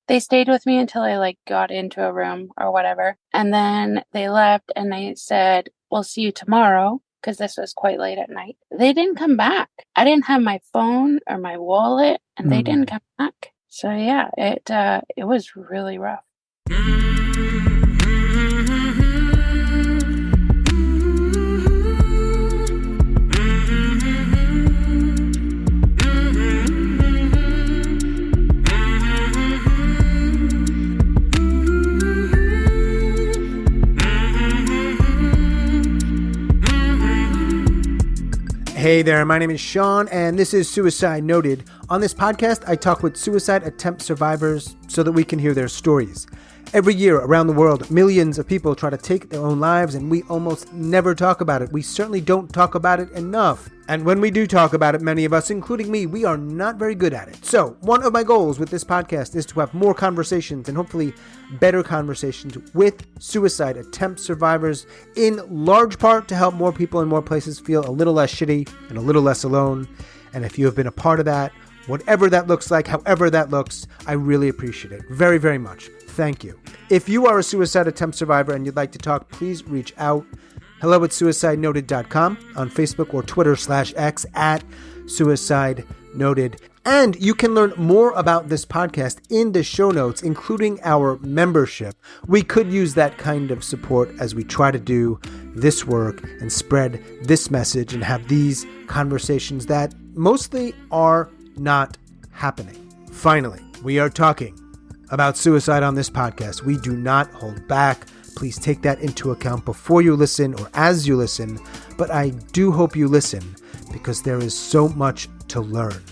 They stayed with me until I like got into a room or whatever. And then they left and they said, we'll see you tomorrow, because this was quite late at night. They didn't come back. I didn't have my phone or my wallet and they didn't come back. So yeah, it was really rough. Hey there, my name is Sean, and this is Suicide Noted. On this podcast, I talk with suicide attempt survivors so that we can hear their stories. Every year around the world, millions of people try to take their own lives, and we almost never talk about it. We certainly don't talk about it enough. And when we do talk about it, many of us, including me, we are not very good at it. So one of my goals with this podcast is to have more conversations, and hopefully better conversations with suicide attempt survivors, in large part to help more people in more places feel a little less shitty and a little less alone. And if you have been a part of that, whatever that looks like, however that looks, I really appreciate it very, very much. Thank you. If you are a suicide attempt survivor and you'd like to talk, please reach out. hello@suicidenoted.com, on Facebook or Twitter/X @suicidenoted. And you can learn more about this podcast in the show notes, including our membership. We could use that kind of support as we try to do this work and spread this message and have these conversations that mostly are not happening. Finally, we are talking about suicide on this podcast. We do not hold back. Please take that into account before you listen or as you listen. But I do hope you listen because there is so much to learn.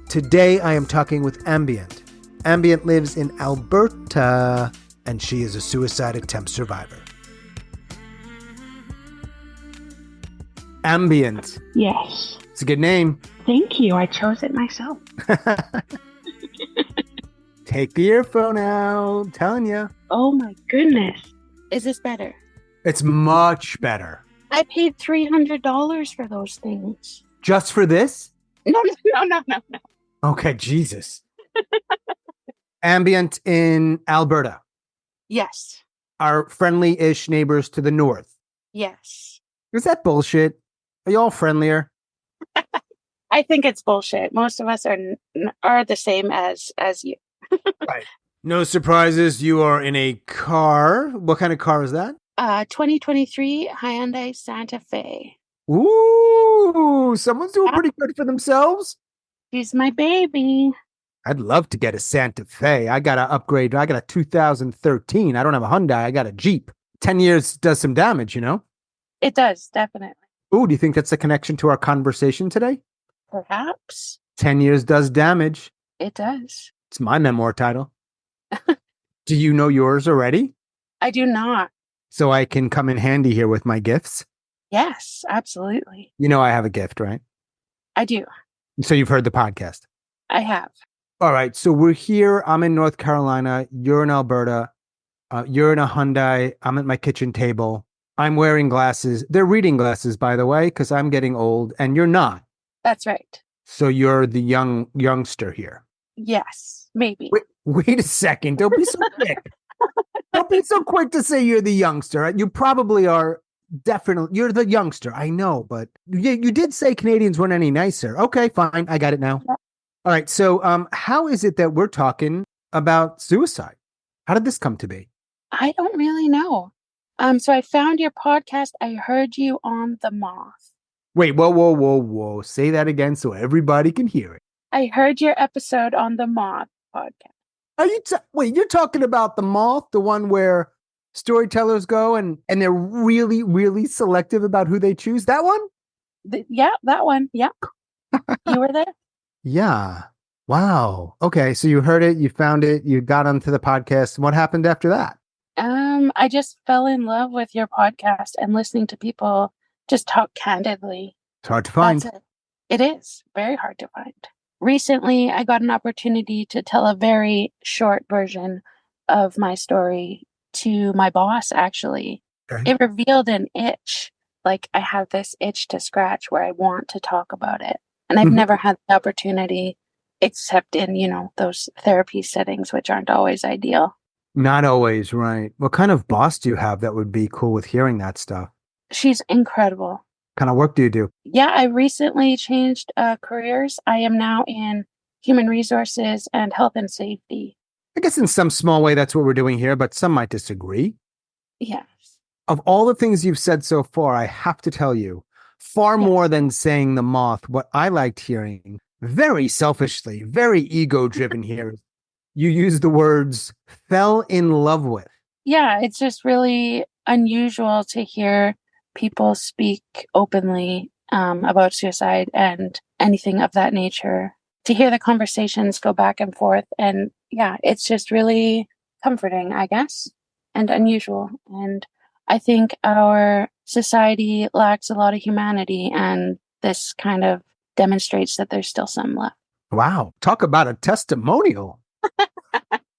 Today, I am talking with Ambient. Ambient lives in Alberta, and she is a suicide attempt survivor. Ambient. Yes. It's a good name. Thank you. I chose it myself. Take the earphone out. I'm telling you. Oh my goodness. Is this better? It's much better. I paid $300 for those things. Just for this? No. Okay, Jesus. Ambient in Alberta. Yes. Our friendly-ish neighbors to the north. Yes. Is that bullshit? Are you all friendlier? I think it's bullshit. Most of us are the same as you. Right. No surprises. You are in a car. What kind of car is that? 2023 Hyundai Santa Fe. Ooh, someone's doing pretty good for themselves. She's my baby. I'd love to get a Santa Fe. I got to upgrade. I got a 2013. I don't have a Hyundai. I got a Jeep. 10 years does some damage, you know? It does, definitely. Ooh, do you think that's the connection to our conversation today? Perhaps. 10 years does damage. It does. It's my memoir title. Do you know yours already? I do not. So I can come in handy here with my gifts? Yes, absolutely. You know I have a gift, right? I do. So you've heard the podcast. I have. All right. So we're here. I'm in North Carolina. You're in Alberta. You're in a Hyundai. I'm at my kitchen table. I'm wearing glasses. They're reading glasses, by the way, because I'm getting old and you're not. That's right. So you're the youngster here. Yes, maybe. Wait a second. Don't be so quick. Don't be so quick to say you're the youngster. You probably are. Definitely. You're the youngster. I know, but you did say Canadians weren't any nicer. Okay, fine. I got it now. Yeah. All right. So how is it that we're talking about suicide? How did this come to be? I don't really know. So I found your podcast. I heard you on The Moth. Wait, whoa. Say that again so everybody can hear it. I heard your episode on The Moth podcast. Are you wait, you're talking about The Moth, the one where storytellers go and they're really, really selective about who they choose? That one? Yeah, that one. Yeah. You were there? Yeah. Wow. Okay. So you heard it, you found it, you got onto the podcast. What happened after that? I just fell in love with your podcast and listening to people just talk candidly. It's hard to find. That's it. It is very hard to find. Recently, I got an opportunity to tell a very short version of my story to my boss, actually. Okay. It revealed an itch. Like, I have this itch to scratch where I want to talk about it. And I've never had the opportunity except in, those therapy settings, which aren't always ideal. Not always, right. What kind of boss do you have that would be cool with hearing that stuff? She's incredible. Kind of work do you do? Yeah, I recently changed careers. I am now in human resources and health and safety. I guess in some small way, that's what we're doing here, but some might disagree. Yes. Of all the things you've said so far, I have to tell you, far more Yes. than saying the moth, what I liked hearing, very selfishly, very ego driven here, you use the words fell in love with. Yeah, it's just really unusual to hear people speak openly about suicide and anything of that nature. To hear the conversations go back and forth. And yeah, it's just really comforting, I guess, and unusual. And I think our society lacks a lot of humanity, and this kind of demonstrates that there's still some left. Wow. Talk about a testimonial.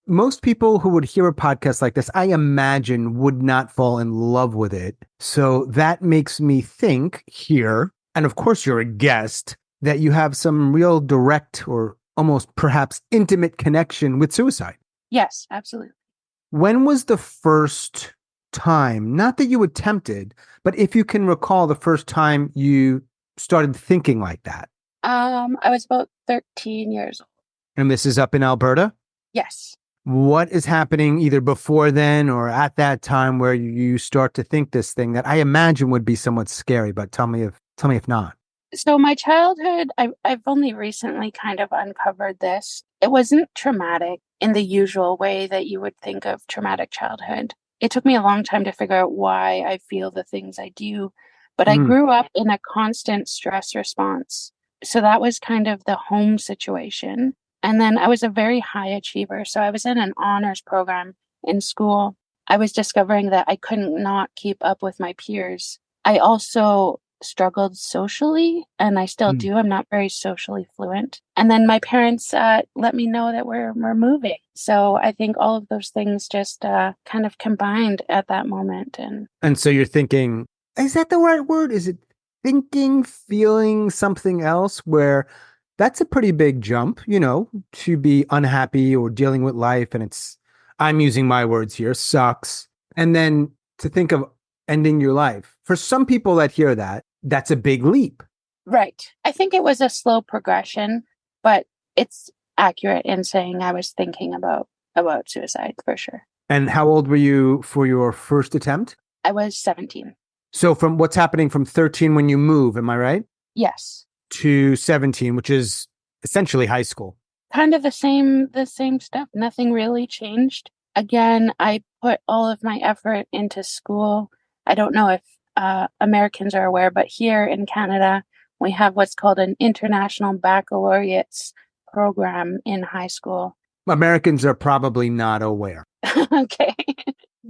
Most people who would hear a podcast like this, I imagine, would not fall in love with it. So that makes me think here, and of course you're a guest, that you have some real direct or almost perhaps intimate connection with suicide. Yes, absolutely. When was the first time, not that you attempted, but if you can recall the first time you started thinking like that? I was about 13 years old. And this is up in Alberta? Yes. What is happening either before then or at that time where you start to think this thing that I imagine would be somewhat scary, but tell me if not. So my childhood, I've only recently kind of uncovered this. It wasn't traumatic in the usual way that you would think of traumatic childhood. It took me a long time to figure out why I feel the things I do, but I Mm. grew up in a constant stress response. So that was kind of the home situation. And then I was a very high achiever. So I was in an honors program in school. I was discovering that I couldn't not keep up with my peers. I also struggled socially, and I still Mm. do. I'm not very socially fluent. And then my parents let me know that we're moving. So I think all of those things just kind of combined at that moment. And so you're thinking, is that the right word? Is it thinking, feeling something else where that's a pretty big jump, to be unhappy or dealing with life. And I'm using my words here, sucks. And then to think of ending your life. For some people that hear that, that's a big leap. Right. I think it was a slow progression, but it's accurate in saying I was thinking about suicide for sure. And how old were you for your first attempt? I was 17. So from what's happening from 13 when you move, am I right? Yes. To 17, which is essentially high school. Kind of the same stuff. Nothing really changed. Again, I put all of my effort into school. I don't know if Americans are aware, but here in Canada, we have what's called an international baccalaureate's program in high school. Americans are probably not aware. Okay.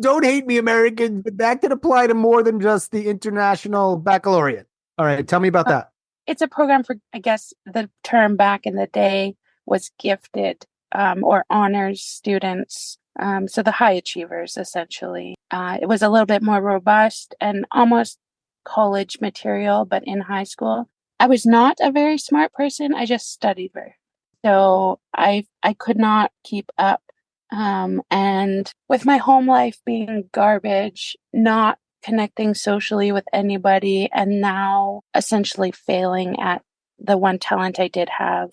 Don't hate me, Americans, but that could apply to more than just the international baccalaureate. All right, tell me about that. It's a program for, I guess, the term back in the day was gifted or honors students. So the high achievers, essentially. It was a little bit more robust and almost college material, but in high school. I was not a very smart person. I just studied very. So I could not keep up. And with my home life being garbage, not connecting socially with anybody, and now essentially failing at the one talent I did have,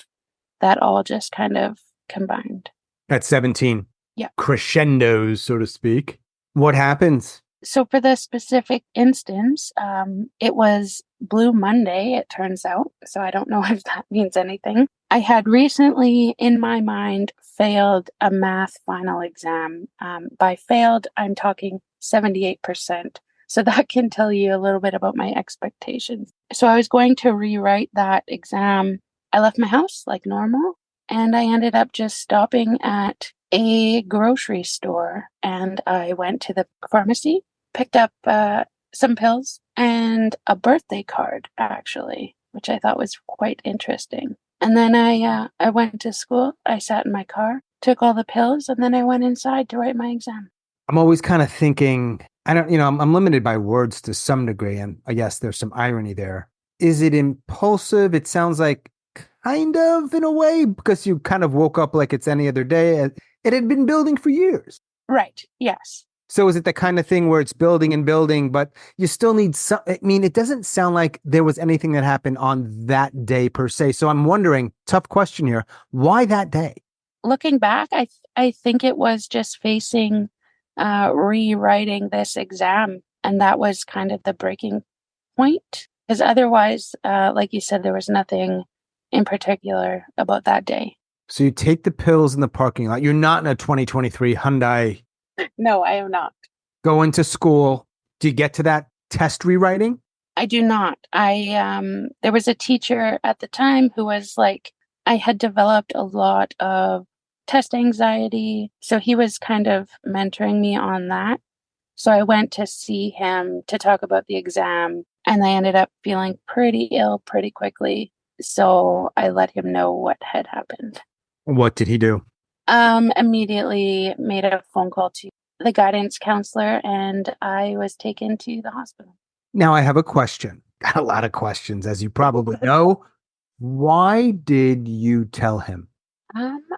that all just kind of combined. At 17. Yeah. Crescendos, so to speak. What happens? So for the specific instance, it was Blue Monday, it turns out. So I don't know if that means anything. I had recently, in my mind, failed a math final exam. By failed, I'm talking 78%. So that can tell you a little bit about my expectations. So I was going to rewrite that exam. I left my house like normal, and I ended up just stopping at a grocery store, and I went to the pharmacy, picked up some pills and a birthday card, actually, which I thought was quite interesting. And then I went to school. I sat in my car, took all the pills, and then I went inside to write my exam. I'm always kind of thinking, I'm limited by words to some degree, and I guess there's some irony there. Is it impulsive? It sounds like kind of in a way, because you kind of woke up like it's any other day. It had been building for years. Right. Yes. So is it the kind of thing where it's building and building, but you still need some? I mean, it doesn't sound like there was anything that happened on that day per se. So I'm wondering, tough question here, why that day? Looking back, I think it was just facing rewriting this exam, and that was kind of the breaking point. Because otherwise, like you said, there was nothing in particular about that day. So you take the pills in the parking lot. You're not in a 2023 Hyundai. No, I am not. Go into school. Do you get to that test rewriting? I do not. There was a teacher at the time who was like, I had developed a lot of test anxiety, so he was kind of mentoring me on that. So I went to see him to talk about the exam, and I ended up feeling pretty ill pretty quickly. So I let him know what had happened. What did he do? Immediately made a phone call to the guidance counselor, and I was taken to the hospital. Now I have a question. Got a lot of questions, as you probably know. Why did you tell him?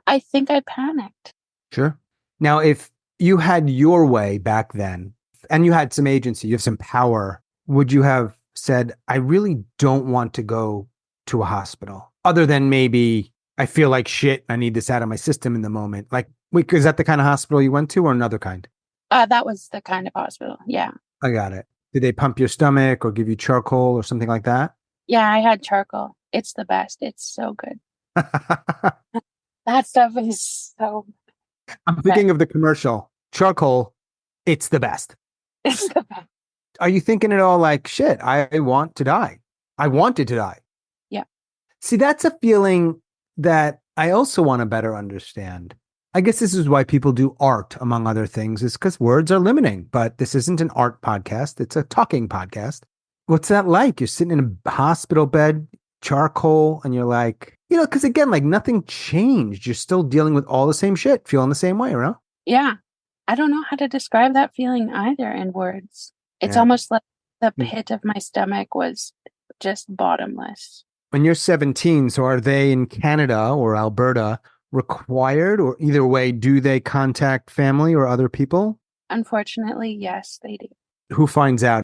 I think I panicked. Sure. Now, if you had your way back then and you had some agency, you have some power, would you have said, I really don't want to go to a hospital, other than maybe I feel like shit, I need this out of my system in the moment? Like, wait, is that the kind of hospital you went to or another kind? That was the kind of hospital. Yeah. I got it. Did they pump your stomach or give you charcoal or something like that? Yeah, I had charcoal. It's the best. It's so good. That stuff is so I'm bad. thinking of the commercial. Charcoal, it's the best. It's the best. Are you thinking at all like, shit, I want to die? I wanted to die. Yeah. See, that's a feeling that I also want to better understand. I guess this is why people do art, among other things, is because words are limiting. But this isn't an art podcast. It's a talking podcast. What's that like? You're sitting in a hospital bed, charcoal, and you're like, because again, like nothing changed. You're still dealing with all the same shit, feeling the same way, right? Yeah. I don't know how to describe that feeling either in words. It's Yeah. almost like the pit of my stomach was just bottomless. When you're 17, so are they in Canada or Alberta required, or either way, do they contact family or other people? Unfortunately, yes, they do. Who finds out?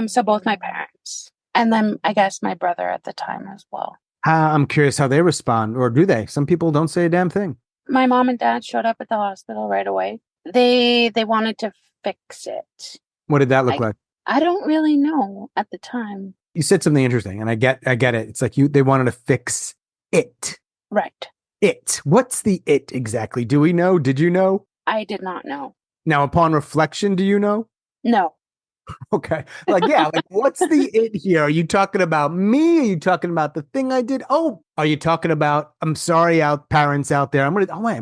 So both my parents, and then I guess my brother at the time as well. I'm curious how they respond, or do they? Some people don't say a damn thing. My mom and dad showed up at the hospital right away. They wanted to fix it. What did that look like? I don't really know at the time. You said something interesting, and I get it. It's like they wanted to fix it. Right. It. What's the it exactly? Do we know? Did you know? I did not know. Now, upon reflection, do you know? No. Okay. Like, yeah, like what's the it here? Are you talking about me? Are you talking about the thing I did? Oh, are you talking about, I'm sorry, parents out there. Am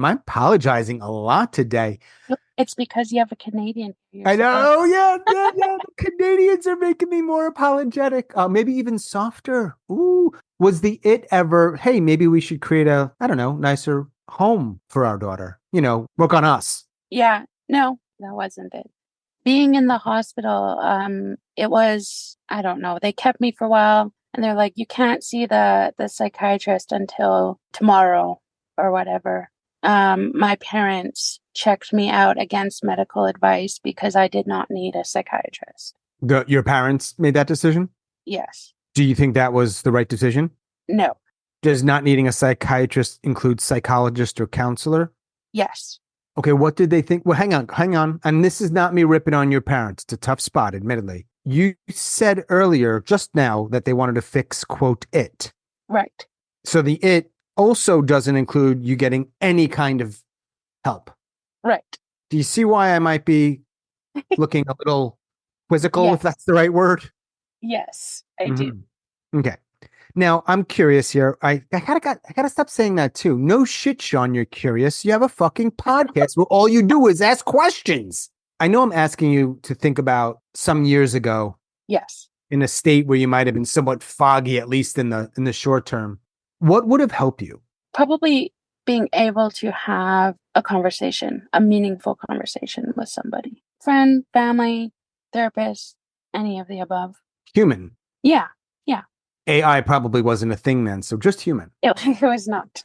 I apologizing a lot today? It's because you have a Canadian. I know. Yeah. The Canadians are making me more apologetic. Maybe even softer. Ooh. Was the it ever, hey, maybe we should create a, I don't know, nicer home for our daughter? Work on us. Yeah. No, that wasn't it. Being in the hospital, it was, I don't know, they kept me for a while and they're like, you can't see the psychiatrist until tomorrow or whatever. My parents checked me out against medical advice because I did not need a psychiatrist. Your parents made that decision? Yes. Do you think that was the right decision? No. Does not needing a psychiatrist include psychologist or counselor? Yes. Okay, what did they think? Well, hang on. And this is not me ripping on your parents. It's a tough spot, admittedly. You said earlier, just now, that they wanted to fix, quote, it. Right. So the it also doesn't include you getting any kind of help. Right. Do you see why I might be looking a little quizzical, Yes. if that's the right word? Yes, I do. Okay. Now, I'm curious here. I gotta stop saying that too. No shit, Sean, you're curious. You have a fucking podcast where all you do is ask questions. I know I'm asking you to think about some years ago. Yes. In a state where you might have been somewhat foggy, at least in the short term. What would have helped you? Probably being able to have a conversation, a meaningful conversation with somebody. Friend, family, therapist, any of the above. Human. Yeah. AI probably wasn't a thing then, so just human. It was not.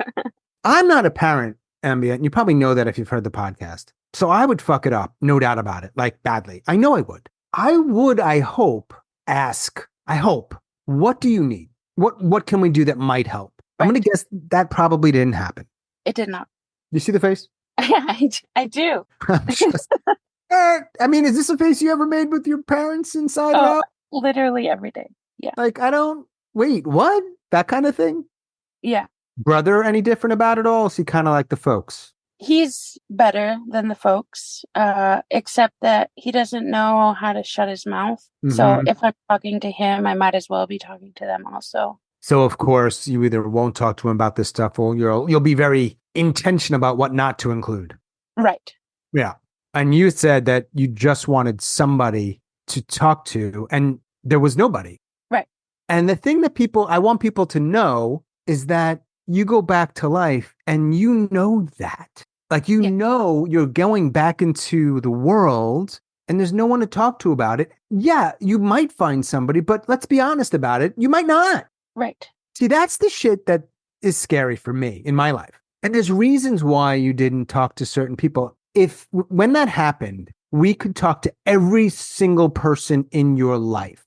I'm not a parent, Ambient, and you probably know that if you've heard the podcast. So I would fuck it up, no doubt about it, like badly. I know I would. I hope, what do you need? What can we do that might help? I'm Right. going to guess that probably didn't happen. It did not. You see the face? I do. I'm just, I mean, is this a face you ever made with your parents inside or Oh, out? literally every day. Yeah. Like, wait, what? That kind of thing? Yeah. Brother any different about it all? Is he kind of like the folks? He's better than the folks, except that he doesn't know how to shut his mouth. So Mhm. if I'm talking to him, I might as well be talking to them also. So of course you either won't talk to him about this stuff or you'll be very intentional about what not to include. Right. Yeah. And you said that you just wanted somebody to talk to and there was nobody. Right. And the thing that I want people to know is that you go back to life and you know that. Like, you Yeah. know, you're going back into the world and there's no one to talk to about it. Yeah, you might find somebody, but let's be honest about it. You might not. Right. See, that's the shit that is scary for me in my life. And there's reasons why you didn't talk to certain people. When that happened, we could talk to every single person in your life,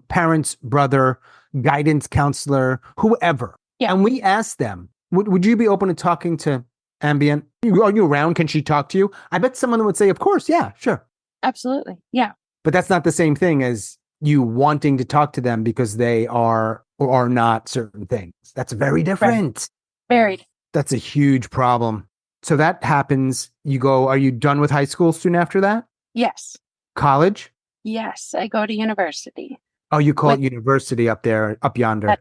parents, brother, guidance counselor, whoever. Yeah. And we asked them, would you be open to talking to Ambient? Are you around? Can she talk to you? I bet someone would say, of course. Yeah, sure. Absolutely. Yeah. But that's not the same thing as you wanting to talk to them because they are or are not certain things. That's very different. Right. Buried. That's a huge problem. So that happens. Are you done with high school soon after that? Yes. College? Yes. I go to university. Oh, you call it university up there, up yonder.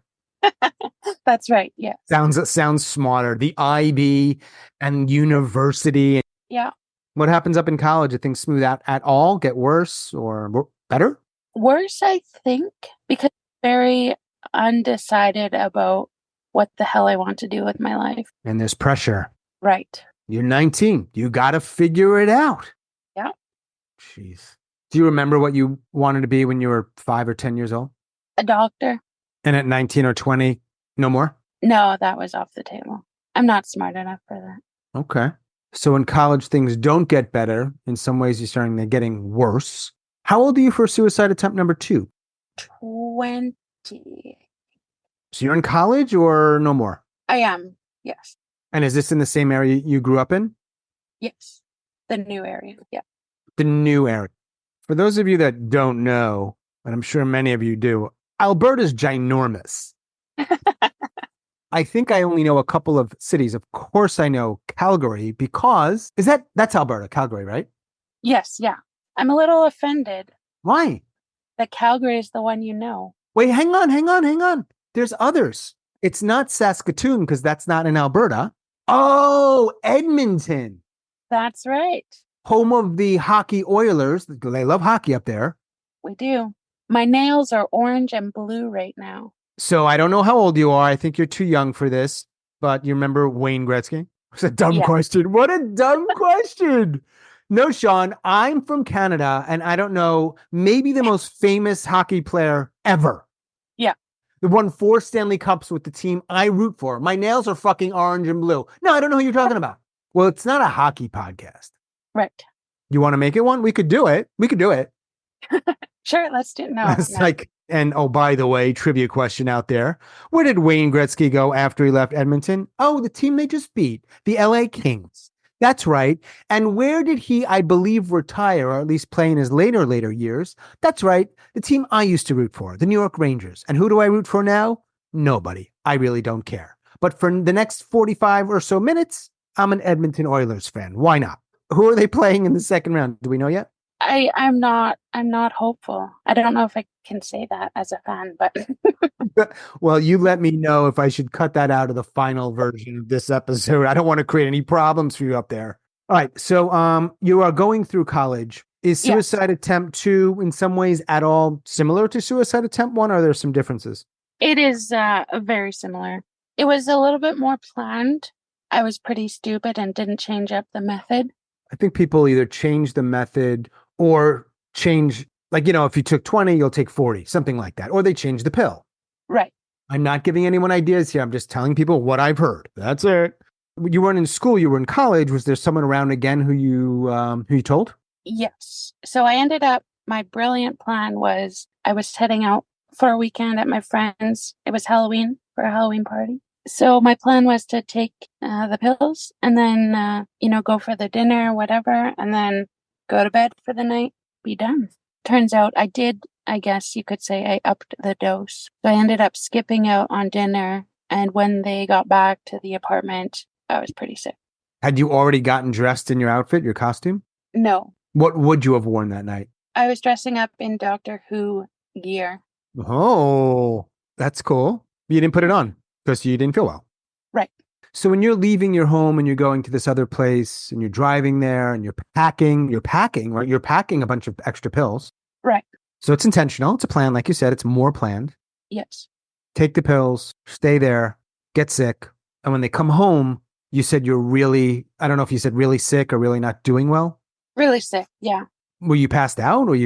That's right. Yes. Sounds smarter. The IB and university. Yeah. What happens up in college? Do things smooth out at all? Get worse or better? Worse, I think, because I'm very undecided about what the hell I want to do with my life. And there's pressure. Right. You're 19. You got to figure it out. Yeah. Jeez. Do you remember what you wanted to be when you were 5 or 10 years old? A doctor. And at 19 or 20, no more? No, that was off the table. I'm not smart enough for that. Okay. So in college, things don't get better. In some ways, they're getting worse. How old are you for suicide attempt number 2? 20. So you're in college or no more? I am. Yes. And is this in the same area you grew up in? Yes. The new area. Yeah. The new area. For those of you that don't know, and I'm sure many of you do, Alberta's ginormous. I think I only know a couple of cities. Of course, I know Calgary because that's Alberta, Calgary, right? Yes. Yeah. I'm a little offended Why? that Calgary is the one you know. Wait, hang on. There's others. It's not Saskatoon because that's not in Alberta. Oh, Edmonton. That's right. Home of the hockey Oilers. They love hockey up there. We do. My nails are orange and blue right now. So I don't know how old you are. I think you're too young for this, but you remember Wayne Gretzky? It's a dumb question. What a dumb question. No, Sean, I'm from Canada and I don't know, maybe the most famous hockey player ever. Yeah. They won 4 Stanley Cups with the team I root for. My nails are fucking orange and blue. No, I don't know who you're talking about. Well, it's not a hockey podcast. Right. You want to make it one? We could do it. Sure, let's do it. No. It's like, and oh, by the way, trivia question out there. Where did Wayne Gretzky go after he left Edmonton? Oh, the team they just beat, the LA Kings. That's right. And where did he, I believe, retire, or at least play in his later years? That's right. The team I used to root for, the New York Rangers. And who do I root for now? Nobody. I really don't care. But for the next 45 or so minutes, I'm an Edmonton Oilers fan. Why not? Who are they playing in the second round? Do we know yet? I'm not hopeful. I don't know if I can say that as a fan, but well, you let me know if I should cut that out of the final version of this episode. I don't want to create any problems for you up there. All right. So you are going through college. Is suicide attempt 2 in some ways at all similar to suicide attempt 1? Or are there some differences? It is very similar. It was a little bit more planned. I was pretty stupid and didn't change up the method. I think people either change the method or change, like, if you took 20, you'll take 40, something like that. Or they change the pill. Right. I'm not giving anyone ideas here. I'm just telling people what I've heard. That's it. You weren't in school, you were in college. Was there someone around again who you told? Yes. So I ended up, my brilliant plan was I was heading out for a weekend at my friend's. It was Halloween for a Halloween party. So my plan was to take the pills and then, go for the dinner, whatever, and then go to bed for the night, be done. Turns out I did, I guess you could say I upped the dose. So I ended up skipping out on dinner. And when they got back to the apartment, I was pretty sick. Had you already gotten dressed in your outfit, your costume? No, What would you have worn that night? I was dressing up in Doctor Who gear. Oh, that's cool. You didn't put it on because you didn't feel well. Right, So when you're leaving your home and you're going to this other place and you're driving there and you're packing, right? You're packing a bunch of extra pills. right. So it's intentional. It's a plan. Like you said, it's more planned. Yes. Take the pills, stay there, get sick. And when they come home, you said I don't know if you said really sick or really not doing well. Really sick. Yeah. Were you passed out or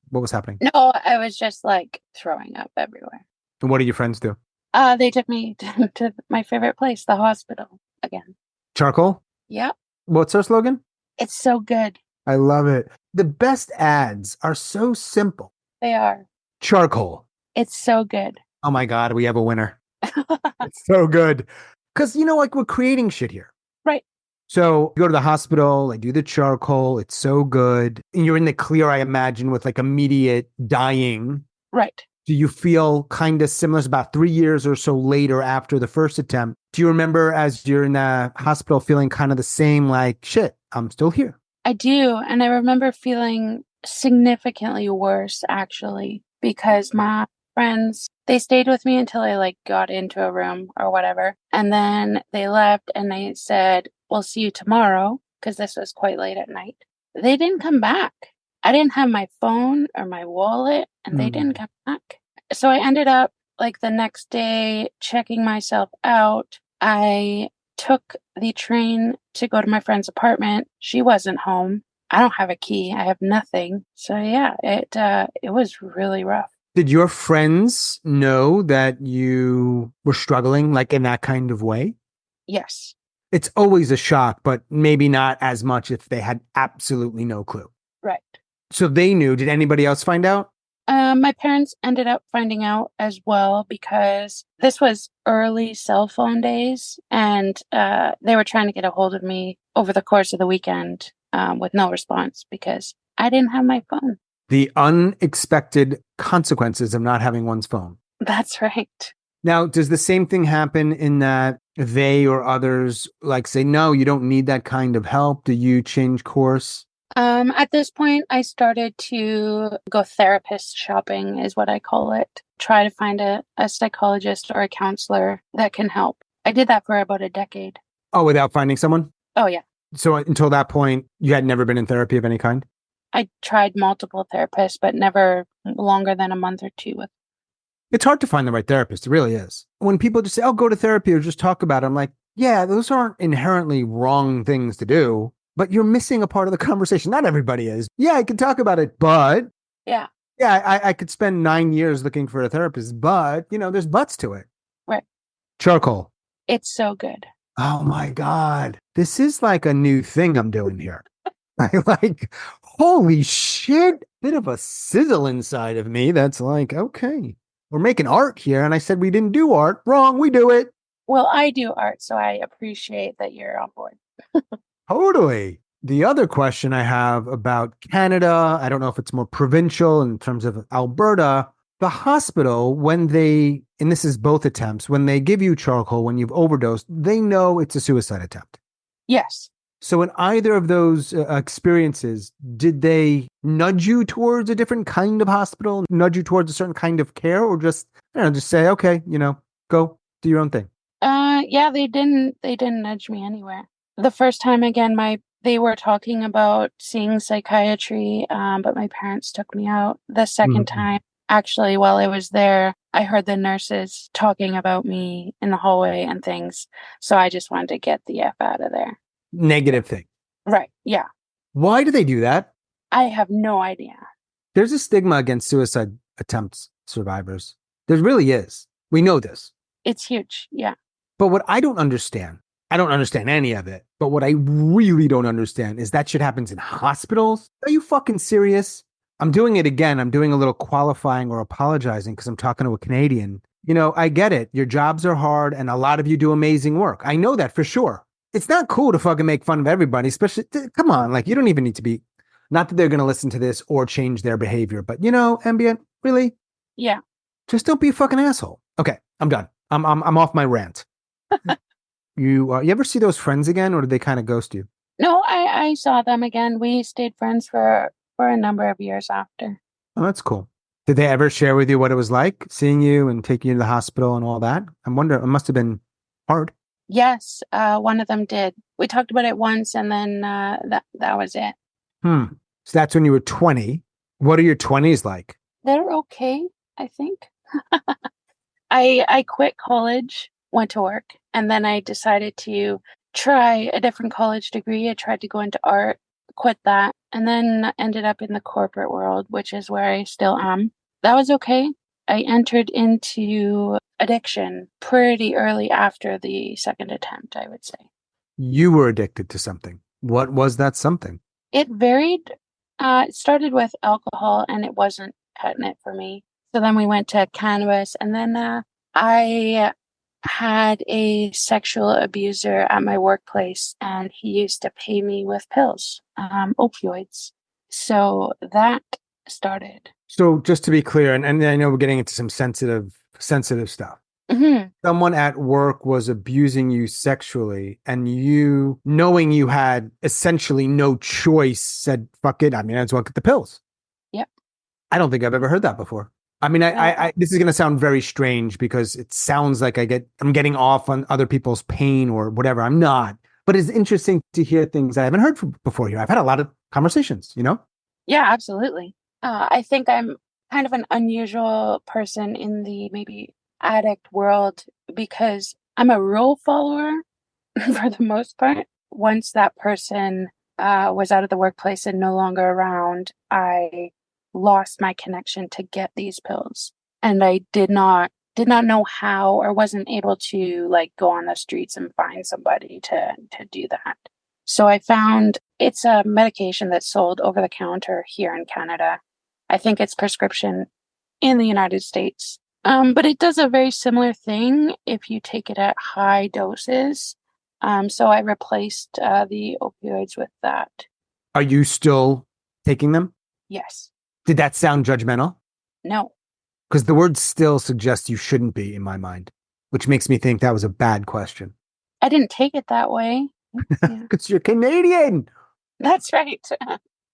what was happening? No, I was just like throwing up everywhere. And what did your friends do? They took me to my favorite place, the hospital again. Charcoal? Yep. What's our slogan? It's so good. I love it. The best ads are so simple. They are. Charcoal. It's so good. Oh my God, we have a winner. It's so good. Because, like we're creating shit here. Right. So you go to the hospital, they do the charcoal. It's so good. And you're in the clear, I imagine, with like immediate dying. Right. Do you feel kind of similar? It's about 3 years or so later after the first attempt. Do you remember as you're in the hospital feeling kind of the same, like, shit, I'm still here? I do. And I remember feeling significantly worse, actually, because my friends, they stayed with me until I like got into a room or whatever. And then they left and they said, we'll see you tomorrow, because this was quite late at night. They didn't come back. I didn't have my phone or my wallet, and they didn't come back. So I ended up like the next day checking myself out. I took the train to go to my friend's apartment. She wasn't home. I don't have a key. I have nothing. So yeah, it was really rough. Did your friends know that you were struggling like in that kind of way? Yes. It's always a shock, but maybe not as much if they had absolutely no clue. Right. So they knew. Did anybody else find out? My parents ended up finding out as well because this was early cell phone days, and they were trying to get a hold of me over the course of the weekend with no response because I didn't have my phone. The unexpected consequences of not having one's phone. That's right. Now, does the same thing happen in that they or others like say, no, you don't need that kind of help? Do you change course? At this point, I started to go therapist shopping, is what I call it. Try to find a psychologist or a counselor that can help. I did that for about a decade. Oh, without finding someone? Oh, yeah. So until that point, you had never been in therapy of any kind? I tried multiple therapists, but never longer than a month or two with. It's hard to find the right therapist. It really is. When people just say, oh, go to therapy or just talk about it, I'm like, yeah, those aren't inherently wrong things to do, but you're missing a part of the conversation. Not everybody is. Yeah, I can talk about it, but Yeah. yeah, I could spend 9 years looking for a therapist, but there's buts to it. Right. Charcoal. It's so good. Oh my God. This is like a new thing I'm doing here. I like, holy shit, bit of a sizzle inside of me. That's like, okay, we're making art here. And I said, we didn't do art. Wrong. We do it. Well, I do art, so I appreciate that you're on board. Totally. The other question I have about Canada, I don't know if it's more provincial in terms of Alberta, the hospital, and this is both attempts, when they give you charcoal, when you've overdosed, they know it's a suicide attempt. Yes. So in either of those experiences, did they nudge you towards a different kind of hospital, nudge you towards a certain kind of care, or just say, okay, go do your own thing? Yeah, they didn't nudge me anywhere. The first time again, they were talking about seeing psychiatry, but my parents took me out. The second time, actually, while I was there, I heard the nurses talking about me in the hallway and things. So I just wanted to get the F out of there. Negative thing. Right. Yeah. Why do they do that? I have no idea. There's a stigma against suicide attempts survivors. There really is. We know this. It's huge. Yeah. But what I don't understand any of it. But what I really don't understand is that shit happens in hospitals. Are you fucking serious? I'm doing it again. I'm doing a little qualifying or apologizing because I'm talking to a Canadian. I get it. Your jobs are hard and a lot of you do amazing work. I know that for sure. It's not cool to fucking make fun of everybody, especially, come on, like you don't even need to be, not that they're going to listen to this or change their behavior, but Ambient, really? Yeah. Just don't be a fucking asshole. Okay, I'm done. I'm off my rant. You ever see those friends again, or did they kind of ghost you? No, I saw them again. We stayed friends for a number of years after. Oh, that's cool. Did they ever share with you what it was like seeing you and taking you to the hospital and all that? I'm wondering, it must have been hard. Yes, one of them did. We talked about it once, and then that was it. Hmm. So that's when you were 20. What are your 20s like? They're okay, I think. I quit college, went to work, and then I decided to try a different college degree. I tried to go into art, quit that, and then ended up in the corporate world, which is where I still am. That was okay. I entered into addiction pretty early after the second attempt, I would say. You were addicted to something. What was that something? It varied. It started with alcohol, and it wasn't cutting it for me. So then we went to cannabis, and then I had a sexual abuser at my workplace, and he used to pay me with pills, opioids. So that started. So just to be clear, and I know we're getting into some sensitive stuff. Hmm. Someone at work was abusing you sexually, and you, knowing you had essentially no choice, said, fuck it. I mean, I just want to get the pills. Yep. I don't think I've ever heard that before. I mean, this is going to sound very strange because it sounds like I'm getting off on other people's pain or whatever. I'm not, but it's interesting to hear things I haven't heard before here. I've had a lot of conversations. Yeah, absolutely. I think I'm kind of an unusual person in the maybe addict world because I'm a rule follower for the most part. Once that person was out of the workplace and no longer around, I lost my connection to get these pills, and I did not know how or wasn't able to like go on the streets and find somebody to do that. So I found it's a medication that's sold over the counter here in Canada. I think it's prescription in the United States. But it does a very similar thing if you take it at high doses. So I replaced the opioids with that. Are you still taking them? Yes. Did that sound judgmental? No. Because the word still suggests you shouldn't be in my mind, which makes me think that was a bad question. I didn't take it that way. Yeah. Because you're Canadian. That's right.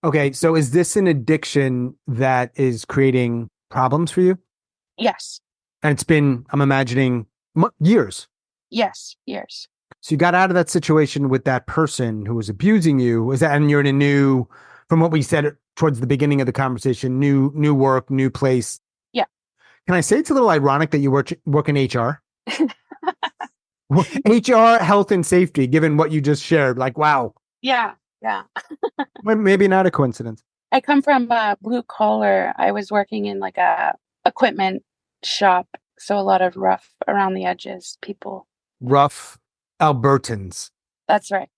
Okay, so is this an addiction that is creating problems for you? Yes. And it's been, I'm imagining, years. Yes. Years. So you got out of that situation with that person who was abusing you. Was that, and you're in a new, from what we said towards the beginning of the conversation, new work, new place. Yeah. Can I say it's a little ironic that you work in HR? HR, health and safety, given what you just shared. Like, wow. Yeah. Yeah. Maybe not a coincidence. I come from blue collar. I was working in like a equipment shop, so a lot of rough around the edges people. Rough Albertans. That's right.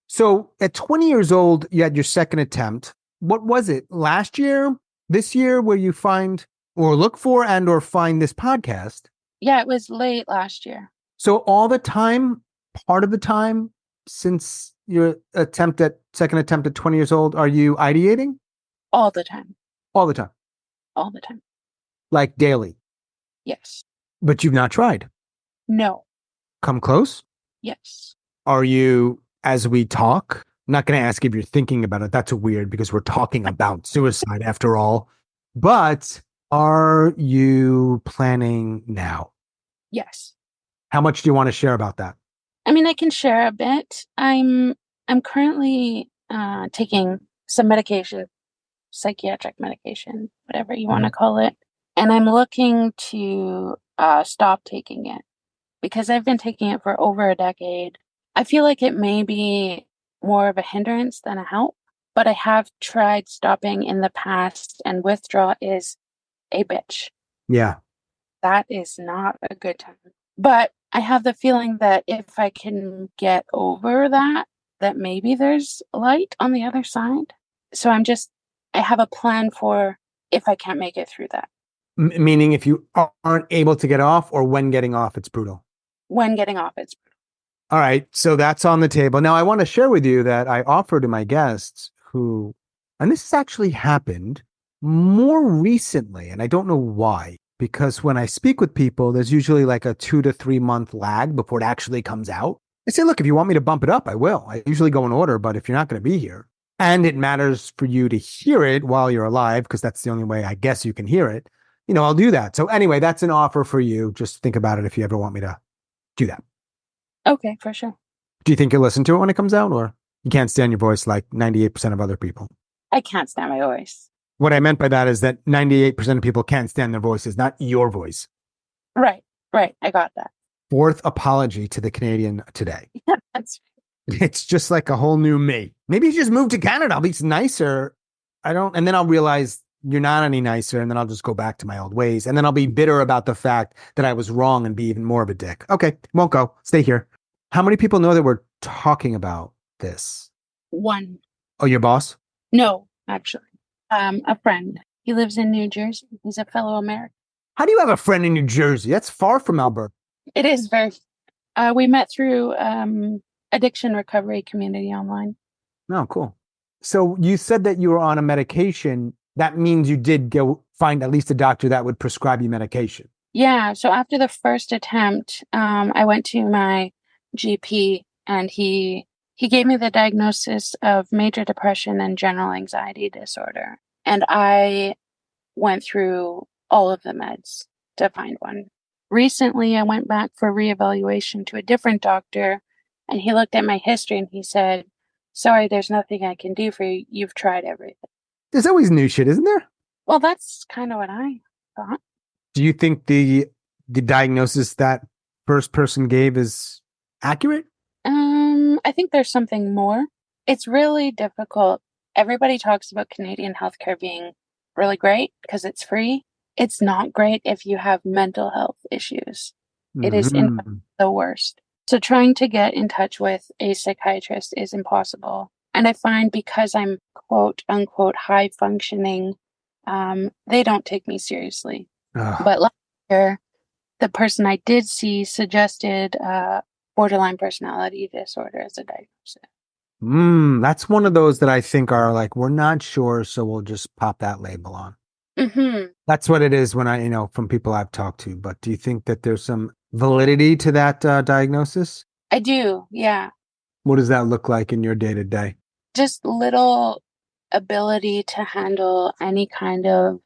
So at 20 years old, you had your second attempt. What was it? Last year? This year where you find or look for and or find this podcast? Yeah, it was late last year. So all the time, part of the time since your second attempt at 20 years old, are you ideating? All the time. All the time. All the time. Like daily. Yes. But you've not tried. No. Come close? Yes. Are you, as we talk, I'm not going to ask if you're thinking about it. That's weird because we're talking about suicide after all. But are you planning now? Yes. How much do you want to share about that? I mean, I can share a bit. I'm currently taking some medication, psychiatric medication, whatever you want to call it, and I'm looking to stop taking it because I've been taking it for over a decade. I feel like it may be more of a hindrance than a help, but I have tried stopping in the past, and withdrawal is a bitch. Yeah. That is not a good time. But I have the feeling that if I can get over that, that maybe there's light on the other side. So I have a plan for if I can't make it through that. Meaning if you aren't able to get off or when getting off, it's brutal. When getting off, it's All right. So that's on the table. Now, I want to share with you that I offer to my guests and this has actually happened more recently, and I don't know why, because when I speak with people, there's usually like a 2 to 3 month lag before it actually comes out. I say, look, if you want me to bump it up, I will. I usually go in order, but if you're not going to be here and it matters for you to hear it while you're alive, because that's the only way I guess you can hear it, I'll do that. So anyway, that's an offer for you. Just think about it if you ever want me to do that. okay, for sure. Do you think you'll listen to it when it comes out, or you can't stand your voice like 98% of other people? I can't stand my voice. What I meant by that is that 98% of people can't stand their voices, not your voice. Right, right. I got that. Fourth apology to the Canadian today. Yeah, that's It's just like a whole new me. Maybe you just move to Canada. I'll be nicer. And then I'll realize you're not any nicer. And then I'll just go back to my old ways. And then I'll be bitter about the fact that I was wrong and be even more of a dick. Okay, won't go. Stay here. How many people know that we're talking about this? one. Oh, your boss? No, actually. A friend. He lives in New Jersey. He's a fellow American. How do you have a friend in New Jersey? That's far from Alberta. It is very. We met through addiction recovery community online. Oh, cool. So you said that you were on a medication. That means you did go find at least a doctor that would prescribe you medication. Yeah. So after the first attempt, I went to my GP and he gave me the diagnosis of major depression and general anxiety disorder. And I went through all of the meds to find one. Recently, I went back for reevaluation to a different doctor, and he looked at my history and he said, sorry, there's nothing I can do for you. You've tried everything. There's always new shit, isn't there? Well, that's kind of what I thought. Do you think the diagnosis that first person gave is accurate? I think there's something more. It's really difficult. Everybody talks about Canadian healthcare being really great because it's free. It's not great if you have mental health issues. It is in the worst. So trying to get in touch with a psychiatrist is impossible. And I find because I'm quote unquote high functioning, they don't take me seriously. But last year, the person I did see suggested borderline personality disorder as a diagnosis. That's one of those that I think are like, we're not sure, so we'll just pop that label on. Mm-hmm. That's what it is when from people I've talked to. But do you think that there's some validity to that diagnosis? I do, yeah. What does that look like in your day to day? Just little ability to handle any kind of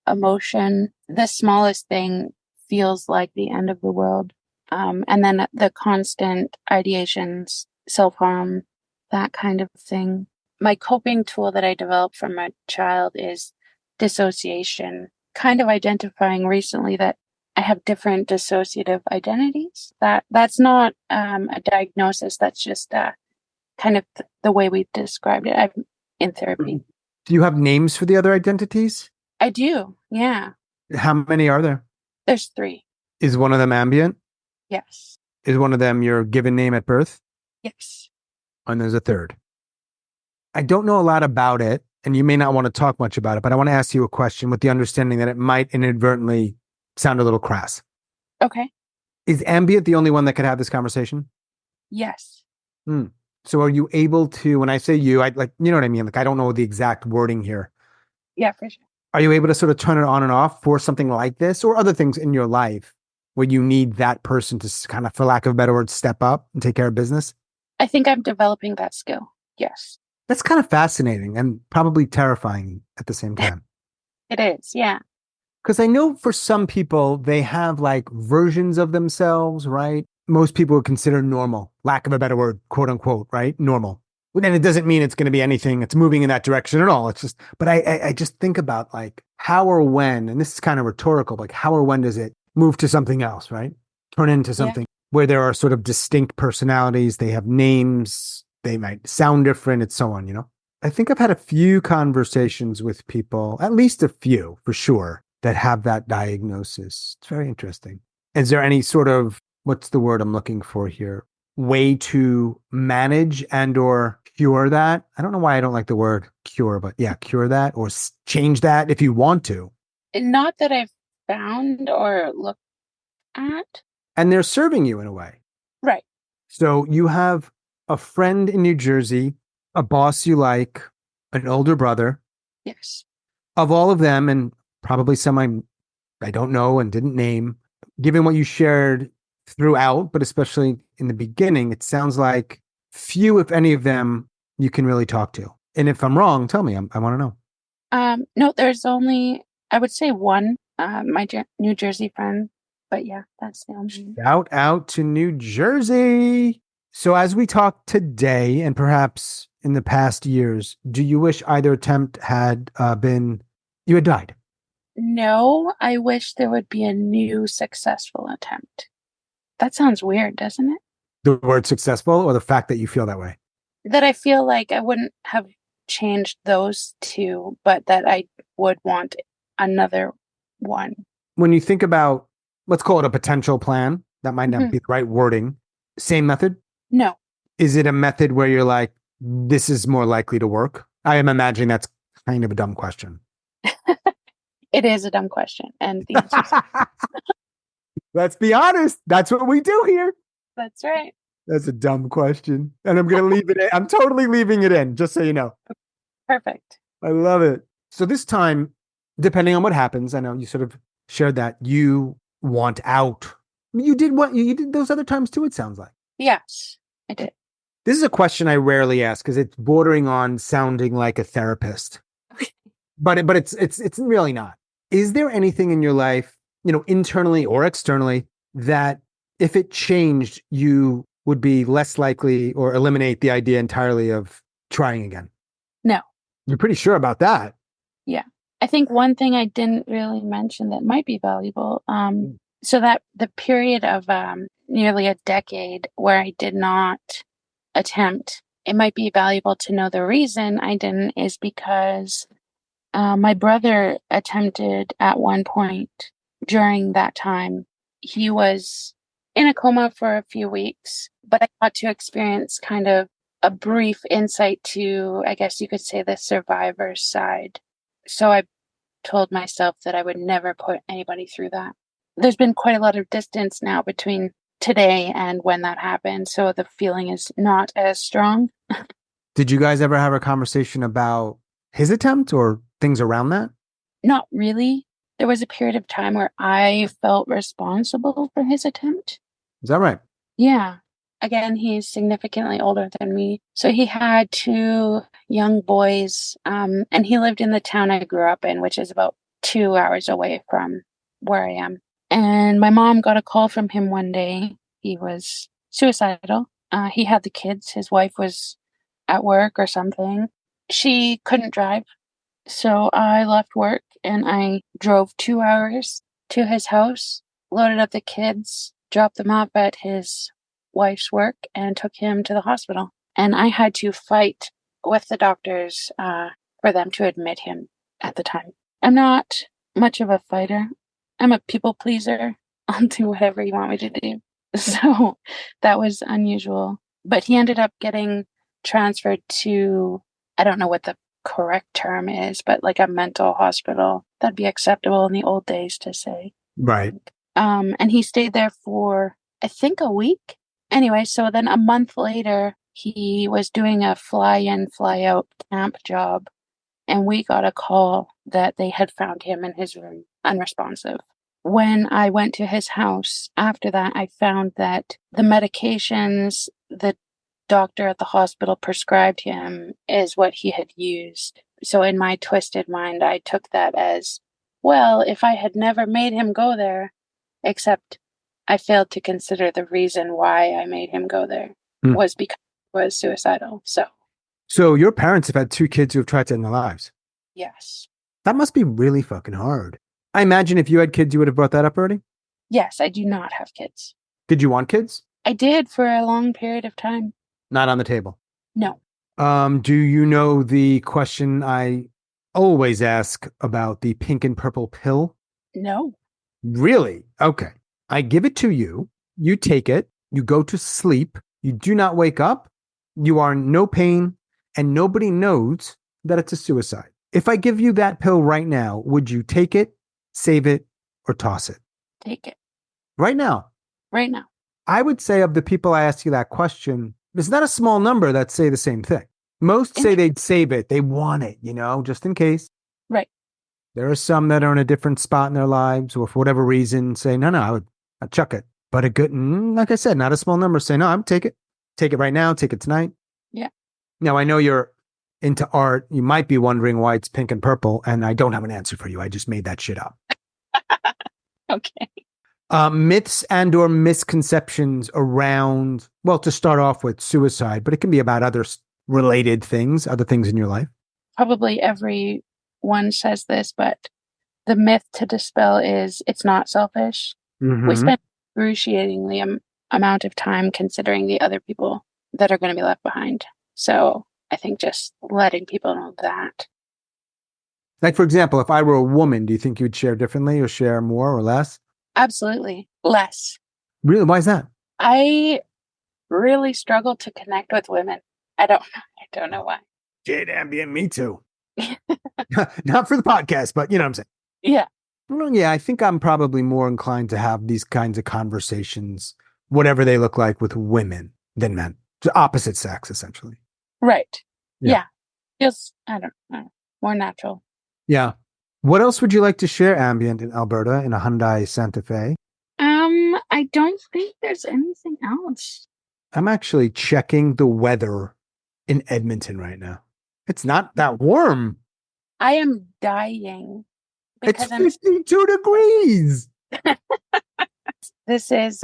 emotion. The smallest thing feels like the end of the world. And then the constant ideations, self-harm, that kind of thing. My coping tool that I developed from a child is dissociation, kind of identifying recently that I have different dissociative identities. That's not a diagnosis. That's just kind of the way we've described it. I'm in therapy. Do you have names for the other identities? I do, yeah. How many are there? There's 3. Is one of them ambient? Yes. Is one of them your given name at birth? Yes. And there's a third. I don't know a lot about it, and you may not want to talk much about it, but I want to ask you a question with the understanding that it might inadvertently sound a little crass. Okay. Is ambient the only one that could have this conversation? Yes. So are you able to, when I say you, I like, you know what I mean? Like, I don't know the exact wording here. Yeah, for sure. Are you able to sort of turn it on and off for something like this or other things in your life where you need that person to kind of, for lack of a better word, step up and take care of business? I think I'm developing that skill. Yes. That's kind of fascinating and probably terrifying at the same time. It is, yeah. Because I know for some people, they have like versions of themselves, right? Most people would consider normal, lack of a better word, quote unquote, right? Normal. And it doesn't mean it's going to be anything that's moving in that direction at all. It's just, but I just think about like how or when, and this is kind of rhetorical, like how or when does it move to something else, right? Turn into something where there are sort of distinct personalities. They have names. They might sound different. It's so on, I think I've had a few conversations with people, at least a few for sure, that have that diagnosis. It's very interesting. Is there any sort of, what's the word I'm looking for here? Way to manage and or cure that? I don't know why I don't like the word cure, but yeah, cure that or change that if you want to. And not that I've found or looked at. And they're serving you in a way. Right. So you have a friend in New Jersey, a boss you like, an older brother. Yes. Of all of them, and probably some I don't know and didn't name, given what you shared throughout, but especially in the beginning, it sounds like few, if any of them, you can really talk to. And if I'm wrong, tell me. I want to know. No, there's only, I would say one, my New Jersey friend, but yeah, that's the only. Shout out to New Jersey. So as we talk today, and perhaps in the past years, do you wish either attempt had you had died? No, I wish there would be a new successful attempt. That sounds weird, doesn't it? The word successful or the fact that you feel that way? That I feel like I wouldn't have changed those two, but that I would want another one. When you think about, let's call it a potential plan, that might not be the right wording. Same method? No. Is it a method where you're like, this is more likely to work? I am imagining that's kind of a dumb question. It is a dumb question. And the answer is let's be honest. That's what we do here. that's right. That's a dumb question. And I'm going to leave it in. I'm totally leaving it in, just so you know. Perfect. I love it. So this time, depending on what happens, I know you sort of shared that you want out. You did what you did those other times too, it sounds like. Yes, I did. This is a question I rarely ask because it's bordering on sounding like a therapist. But it's really not. Is there anything in your life, internally or externally, that if it changed, you would be less likely or eliminate the idea entirely of trying again? No. You're pretty sure about that? Yeah. I think one thing I didn't really mention that might be valuable, so that the period of nearly a decade where I did not attempt, it might be valuable to know the reason I didn't is because my brother attempted at one point during that time. He was in a coma for a few weeks, but I got to experience kind of a brief insight to, I guess you could say, the survivor's side. So I told myself that I would never put anybody through that. There's been quite a lot of distance now between today and when that happened, so the feeling is not as strong. Did you guys ever have a conversation about his attempt or things around that? Not really. There was a period of time where I felt responsible for his attempt. Is that right? Yeah. Again, he's significantly older than me. So he had two young boys, and he lived in the town I grew up in, which is about 2 hours away from where I am. And my mom got a call from him one day. He was suicidal. He had the kids. His wife was at work or something. She couldn't drive. So I left work and I drove 2 hours to his house, loaded up the kids, dropped them off at his wife's work, and took him to the hospital. And I had to fight with the doctors for them to admit him at the time. I'm not much of a fighter. I'm a people pleaser. I'll do whatever you want me to do. So that was unusual. But he ended up getting transferred to, I don't know what the correct term is, but like a mental hospital. That'd be acceptable in the old days to say. Right. And he stayed there for, I think, a week. Anyway, so then a month later, he was doing a fly-in, fly-out camp job, and we got a call that they had found him in his room, unresponsive. When I went to his house after that, I found that the medications the doctor at the hospital prescribed him is what he had used. So in my twisted mind, I took that as, well, if I had never made him go there, except I failed to consider the reason why I made him go there was because he was suicidal. So your parents have had two kids who have tried to end their lives. Yes. That must be really fucking hard. I imagine if you had kids, you would have brought that up already? Yes, I do not have kids. Did you want kids? I did for a long period of time. Not on the table? No. Do you know the question I always ask about the pink and purple pill? No. Really? Okay. I give it to you. You take it. You go to sleep. You do not wake up. You are in no pain, and nobody knows that it's a suicide. If I give you that pill right now, would you take it, save it, or toss it? Take it. Right now. Right now. I would say of the people I ask you that question, there's not a small number that say the same thing. Most say they'd save it. They want it, just in case. Right. There are some that are in a different spot in their lives or for whatever reason say, no, I'd chuck it. But a good, like I said, not a small number say, no, I'm take it. Take it right now. Take it tonight. Yeah. Now, I know you're into art. You might be wondering why it's pink and purple, and I don't have an answer for you. I just made that shit up. Okay. Myths and or misconceptions around, well, to start off with suicide, but it can be about other related things, other things in your life. Probably everyone says this, but the myth to dispel is it's not selfish. Mm-hmm. We spend excruciatingly amount of time considering the other people that are going to be left behind. So I think just letting people know that. Like, for example, if I were a woman, do you think you'd share differently or share more or less? Absolutely. Less. Really? Why is that? I really struggle to connect with women. I don't know why. Jade, Ambient, me too. Not for the podcast, but you know what I'm saying. Yeah. Well, yeah, I think I'm probably more inclined to have these kinds of conversations, whatever they look like, with women than men. The opposite sex, essentially. Right. Yeah. Just, I don't know, more natural. Yeah. What else would you like to share, Ambient, in Alberta in a Hyundai Santa Fe? I don't think there's anything else. I'm actually checking the weather in Edmonton right now. It's not that warm. I am dying. It's 52 degrees. This is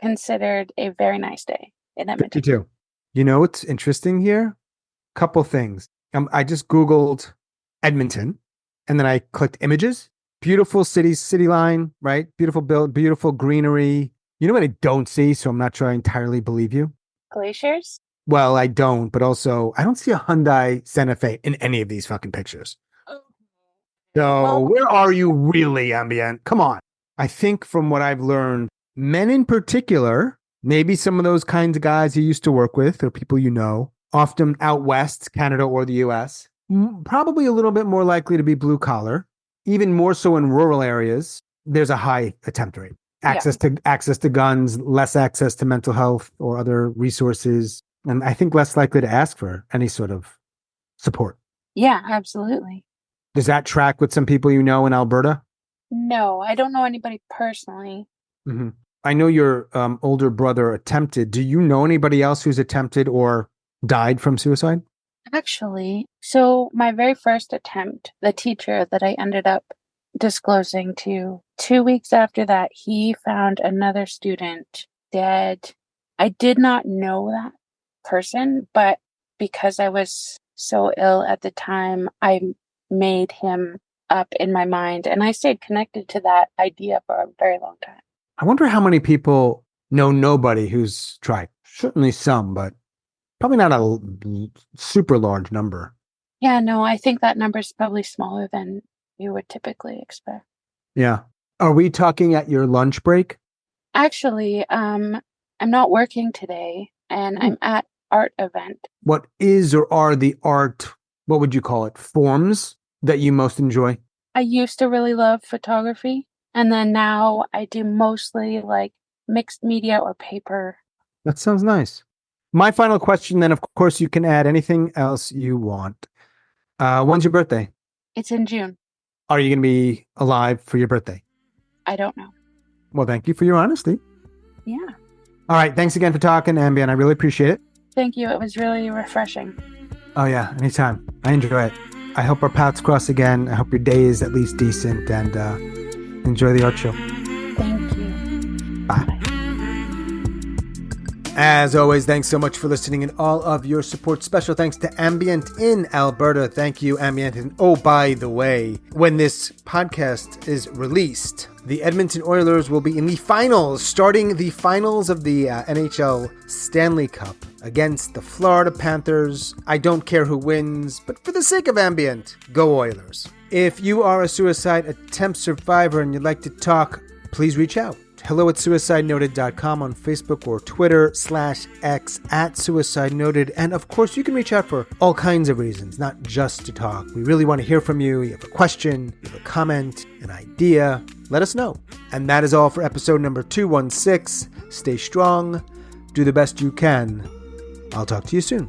considered a very nice day in Edmonton. 52. You know what's interesting here? Couple things. I just Googled Edmonton, and then I clicked images. Beautiful city line, right? Beautiful build, beautiful greenery. You know what I don't see, so I'm not sure I entirely believe you? Glaciers? Well, I don't, but also I don't see a Hyundai Santa Fe in any of these fucking pictures. So where are you really, Ambient? Come on. I think from what I've learned, men in particular, maybe some of those kinds of guys you used to work with or people you know, often out west, Canada or the US, probably a little bit more likely to be blue collar, even more so in rural areas. There's a high attempt rate. Access to guns, less access to mental health or other resources, and I think less likely to ask for any sort of support. Yeah, absolutely. Does that track with some people you know in Alberta? No, I don't know anybody personally. Mm-hmm. I know your older brother attempted. Do you know anybody else who's attempted or died from suicide? Actually, so my very first attempt, the teacher that I ended up disclosing to, 2 weeks after that, he found another student dead. I did not know that person, but because I was so ill at the time, I made him up in my mind, and I stayed connected to that idea for a very long time. I wonder how many people know nobody who's tried. Certainly some, but probably not a super large number. Yeah, no, I think that number is probably smaller than you would typically expect. Yeah. Are we talking at your lunch break? Actually, I'm not working today, and I'm at art event. What is or are the art, what would you call it, forms that you most enjoy? I used to really love photography, and then now I do mostly like mixed media or paper. That sounds nice. My final question, then, of course, you can add anything else you want. When's your birthday? It's in June. Are you going to be alive for your birthday? I don't know. Well, thank you for your honesty. Yeah. All right. Thanks again for talking, Ambient. I really appreciate it. Thank you. It was really refreshing. Oh, yeah. Anytime. I enjoy it. I hope our paths cross again. I hope your day is at least decent, and enjoy the art show. Thank you. Bye. As always, thanks so much for listening and all of your support. Special thanks to Ambient in Alberta. Thank you, Ambient. And oh, by the way, when this podcast is released, the Edmonton Oilers will be in the finals, starting the finals of the NHL Stanley Cup against the Florida Panthers. I don't care who wins, but for the sake of Ambient, go Oilers. If you are a suicide attempt survivor and you'd like to talk, please reach out. hello@suicidenoted.com, on Facebook or Twitter /X @suicidenoted. And of course, you can reach out for all kinds of reasons, not just to talk. We really want to hear from you. You have a question, you have a comment, an idea, let us know. And that is all for episode number 216. Stay strong, do the best you can. I'll talk to you soon.